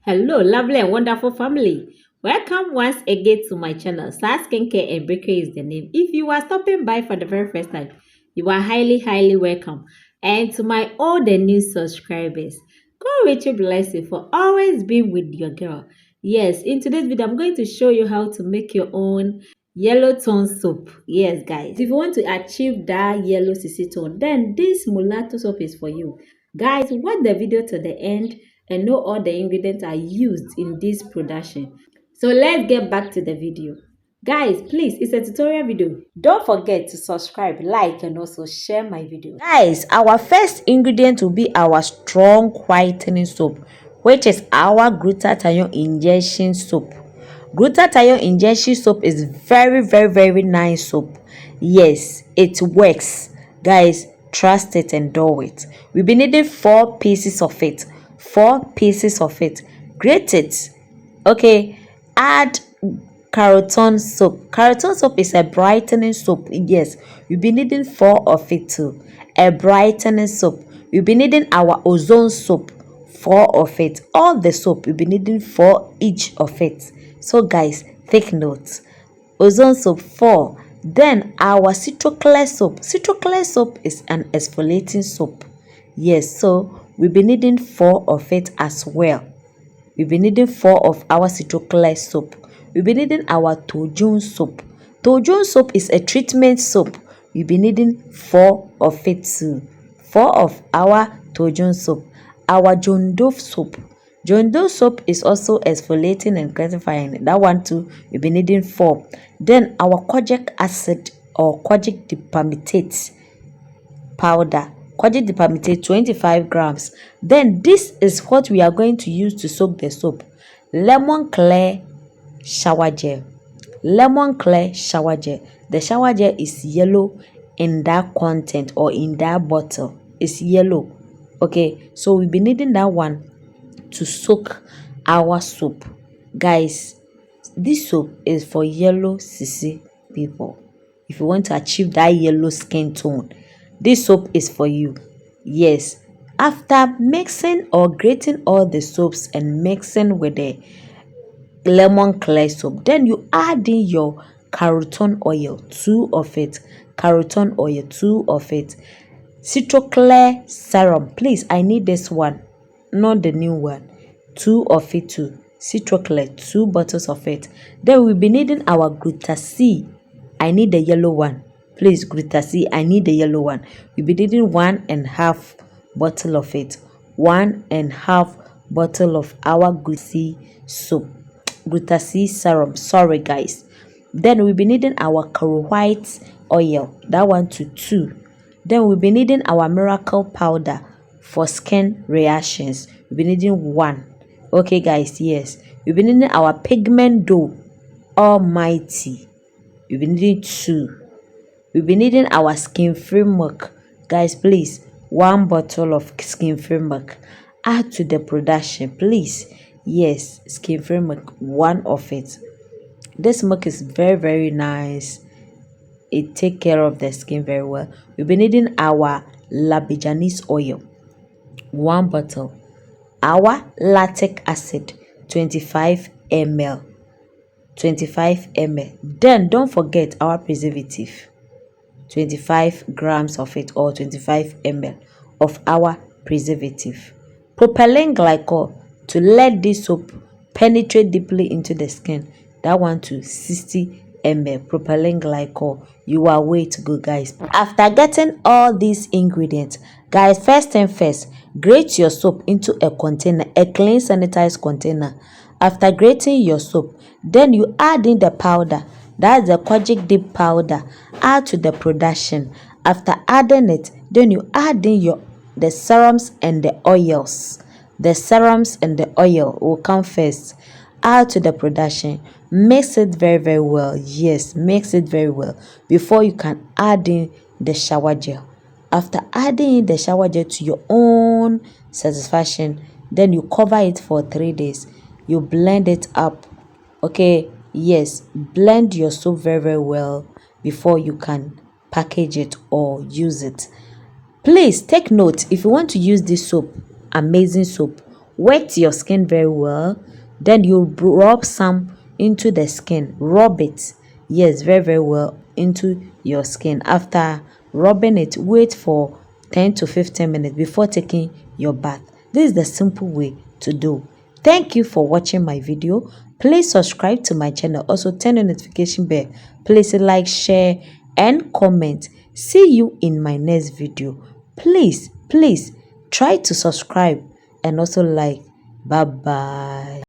Hello, lovely and wonderful family. Welcome once again to my channel. SAA Skincare and Bakery is the name. If you are stopping by for the very first time, you are highly welcome. And to my old and new subscribers, God richly bless you for always being with your girl. Yes, in today's video, I'm going to show you how to make your own yellow tone soap. Yes, guys. If you want to achieve that yellow CC tone, then this mulatto soap is for you. Guys, watch the video to the end and know all the ingredients are used in this production. So let's get back to the video. Guys, please, it's a tutorial video. Don't forget to subscribe, like, and also share my video. Guys, our first ingredient will be our strong whitening soap, which is our glutathione injection soap. Glutathione injection soap is very nice soap. Yes, it works. Guys, trust it and do it. We'll be needing 4 pieces of it. 4 pieces of it. Grate it. Okay, add Carrotone soap. Carrotone soap is a brightening soap. Yes, you'll be needing 4 of it too. A brightening soap. You'll be needing our ozone soap. 4 of it. All the soap, you'll be needing 4 each of it. So guys, take notes. Ozone soap 4. Then our citroclear soap. Citroclear soap is an exfoliating soap. Yes, so we'll be needing 4 of it as well. We'll be needing 4 of our citroclear soap. We'll be needing our Tojun soap. Tojun soap is a treatment soap. We'll be needing 4 of it too. 4 of our Tojun soap. Our John Dove soap. John Dove soap is also exfoliating and clarifying. That one too, we'll be needing 4. Then our kojic acid or kojic dipalmitate powder. Kojic dipalmitate 25 grams. Then this is what we are going to use to soak the soap. Lemon clear shower gel. Lemon clear shower gel. The shower gel is yellow in that content or in that bottle. It's yellow. Okay, so we'll be needing that one to soak our soap. Guys, this soap is for yellow CC people. If you want to achieve that yellow skin tone, this soap is for you. Yes, after mixing or grating all the soaps and mixing with the lemon clear soap, then you add in your carrotone oil, 2 of it. Carrotone oil, 2 of it. Citroclear serum, please, I need this one, not the new one. 2 of it too. Citroclear, 2 bottles of it. Then we'll be needing our Gluta-C. I need the yellow one. Please, Gluta-C, I need the yellow one. We'll be needing 1.5 bottle of it. 1.5 bottle of our Gluta-C soap. Gluta-C serum. Sorry, guys. Then we'll be needing our coral white oil. That one to 2. Then we'll be needing our miracle powder for skin reactions. We'll be needing 1. Okay, guys, yes. We'll be needing our pigment dough almighty. We'll be needing 2. We'll be needing our skin-free milk. Guys, please, 1 bottle of skin-free milk. Add to the production, please. Yes, skin-free milk, 1 of it. This milk is very nice. It take care of the skin very well. We'll be needing our labijanese oil, 1 bottle. Our lactic acid, 25 ml. 25 ml. Then don't forget our preservative, 25 grams of it or 25 ml of our preservative. Propylene glycol to let this soap penetrate deeply into the skin. That one to 60 ml propylene glycol. You are way to go, guys. After getting all these ingredients, guys, first thing first, grate your soap into a container, a clean sanitized container. After grating your soap, then you add in the powder. That's the kojic dip powder. Add to the production. After adding it, then you add in the serums and the oils. The serums and the oil will come first. Add to the production. Mix it very well. Yes, mix it very well before you can add in the shower gel. After adding in the shower gel to your own satisfaction, then you cover it for 3 days. You blend it up. Okay, yes, blend your soap very well before you can package it or use it. Please take note, if you want to use this soap, amazing soap, wet your skin very well. Then you rub some into the skin. Rub it, yes, very very well into your skin. After rubbing it, wait for 10 to 15 minutes before taking your bath. This is the simple way to do. Thank you for watching my video. Please subscribe to my channel. Also turn on notification bell. Please like, share and comment. See you in my next video. Please try to subscribe and also like. Bye bye.